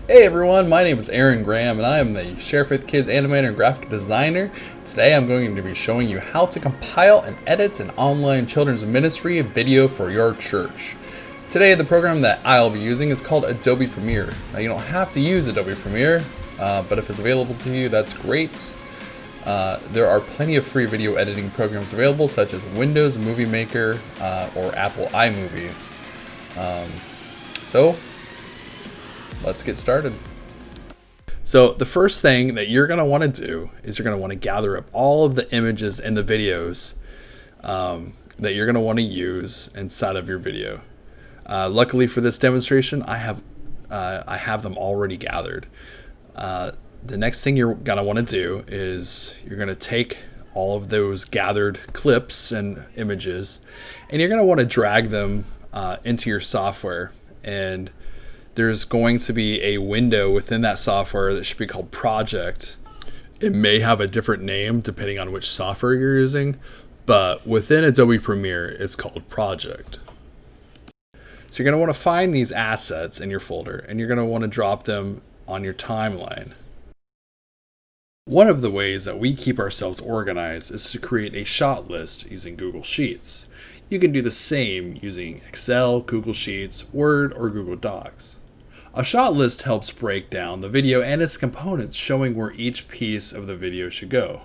Hey everyone, my name is Aaron Graham and I am the Sharefaith Kids animator and graphic designer. Today I'm going to be showing you how to compile and edit an online children's ministry video for your church. Today the program that I'll be using is called Adobe Premiere. Now you don't have to use Adobe Premiere, but if it's available to you, that's great. There are plenty of free video editing programs available, such as Windows Movie Maker or Apple iMovie. So let's get started. So the first thing that you're going to want to do is you're going to want to gather up all of the images and the videos that you're going to want to use inside of your video. Luckily for this demonstration, I have them already gathered. The next thing you're going to want to do is you're going to take all of those gathered clips and images, and you're going to want to drag them into your software. And there's going to be a window within that software that should be called Project. It may have a different name depending on which software you're using, but within Adobe Premiere, it's called Project. So you're going to want to find these assets in your folder, and you're going to want to drop them on your timeline. One of the ways that we keep ourselves organized is to create a shot list using Google Sheets. You can do the same using Excel, Google Sheets, Word, or Google Docs. A shot list helps break down the video and its components, showing where each piece of the video should go.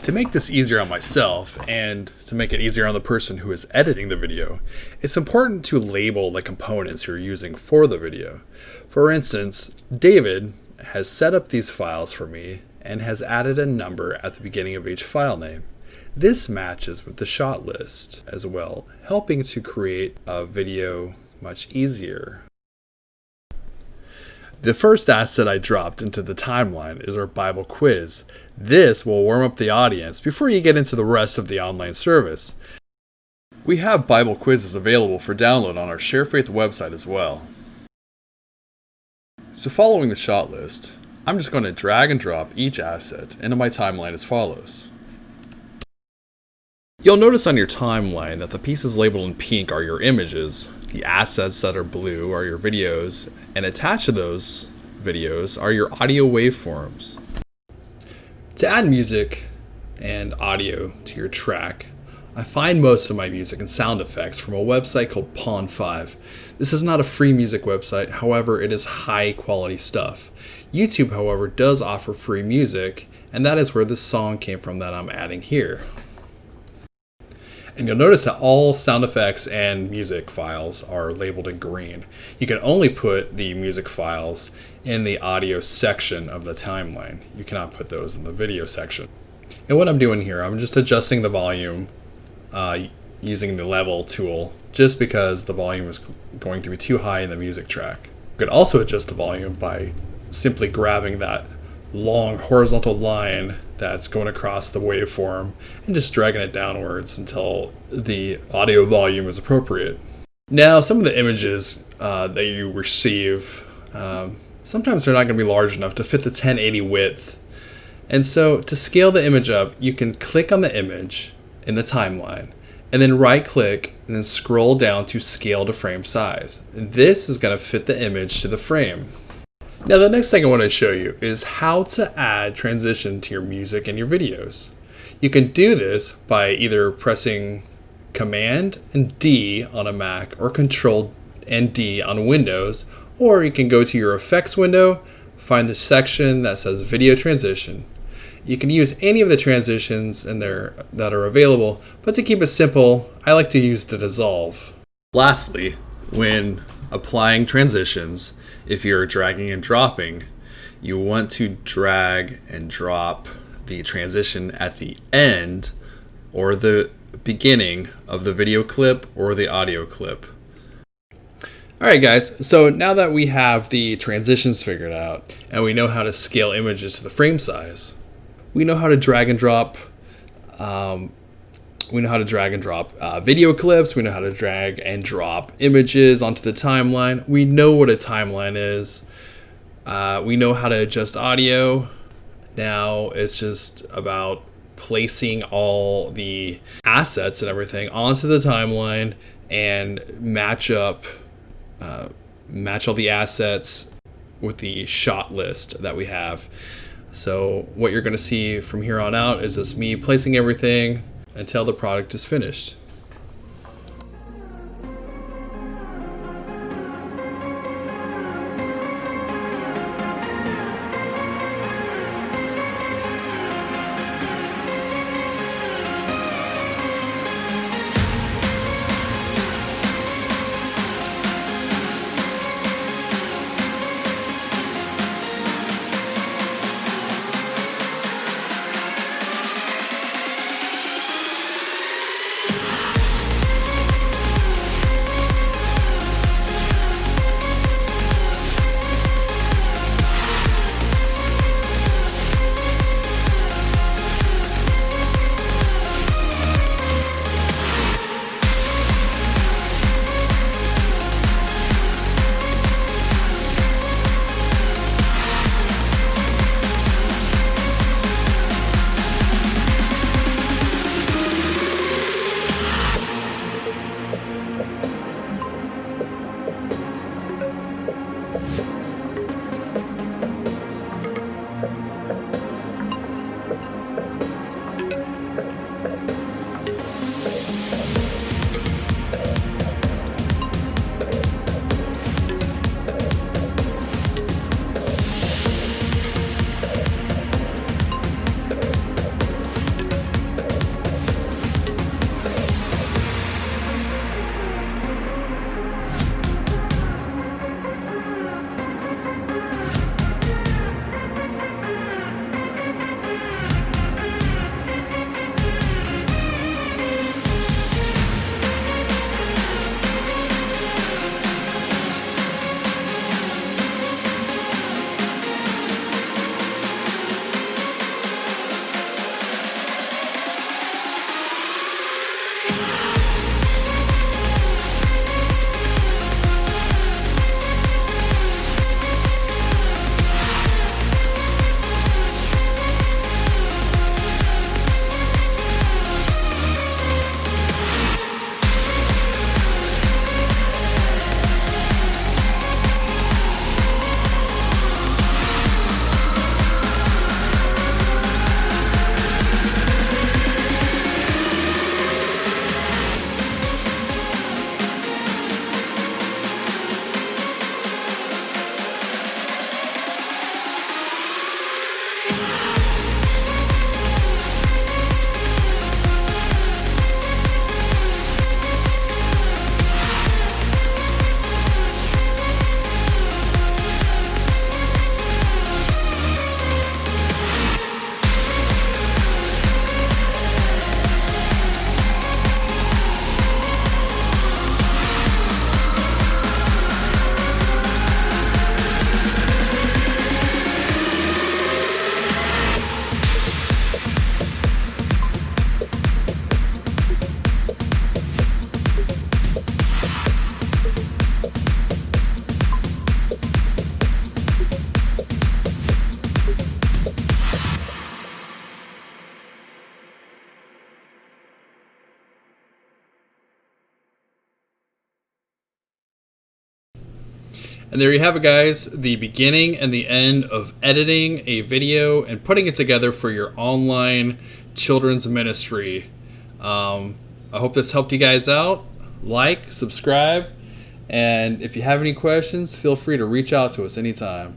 To make this easier on myself and to make it easier on the person who is editing the video, it's important to label the components you're using for the video. For instance, David has set up these files for me and has added a number at the beginning of each file name. This matches with the shot list as well, helping to create a video much easier. The first asset I dropped into the timeline is our Bible quiz. This will warm up the audience before you get into the rest of the online service. We have Bible quizzes available for download on our Sharefaith website as well. So following the shot list, I'm just going to drag and drop each asset into my timeline as follows. You'll notice on your timeline that the pieces labeled in pink are your images, the assets that are blue are your videos, and attached to those videos are your audio waveforms. To add music and audio to your track, I find most of my music and sound effects from a website called Pond5. This is not a free music website, however, it is high quality stuff. YouTube, however, does offer free music, and that is where this song came from that I'm adding here. And you'll notice that all sound effects and music files are labeled in green. You can only put the music files in the audio section of the timeline. You cannot put those in the video section. And what I'm doing here, I'm just adjusting the volume using the level tool, just because the volume is going to be too high in the music track. You can also adjust the volume by simply grabbing that long horizontal line that's going across the waveform and just dragging it downwards until the audio volume is appropriate. Now, some of the images that you receive, sometimes they're not going to be large enough to fit the 1080 width. And so to scale the image up, you can click on the image in the timeline and then right click and then scroll down to scale to frame size. This is going to fit the image to the frame. Now the next thing I want to show you is how to add transition to your music and your videos. You can do this by either pressing Command and D on a Mac or Control and D on Windows, or you can go to your effects window, find the section that says video transition. You can use any of the transitions in there that are available, but to keep it simple, I like to use the dissolve. Lastly, when applying transitions, if you're dragging and dropping, you want to drag and drop the transition at the end or the beginning of the video clip or the audio clip. Alright guys, so now that we have the transitions figured out and we know how to scale images to the frame size, we know how to drag and drop video clips, we know how to drag and drop images onto the timeline, we know what a timeline is, we know how to adjust audio. Now it's just about placing all the assets and everything onto the timeline and match up match all the assets with the shot list that we have. So what you're going to see from here on out is just me placing everything until the product is finished. And there you have it, guys, the beginning and the end of editing a video and putting it together for your online children's ministry. I hope this helped you guys out. Like, subscribe, and if you have any questions, feel free to reach out to us anytime.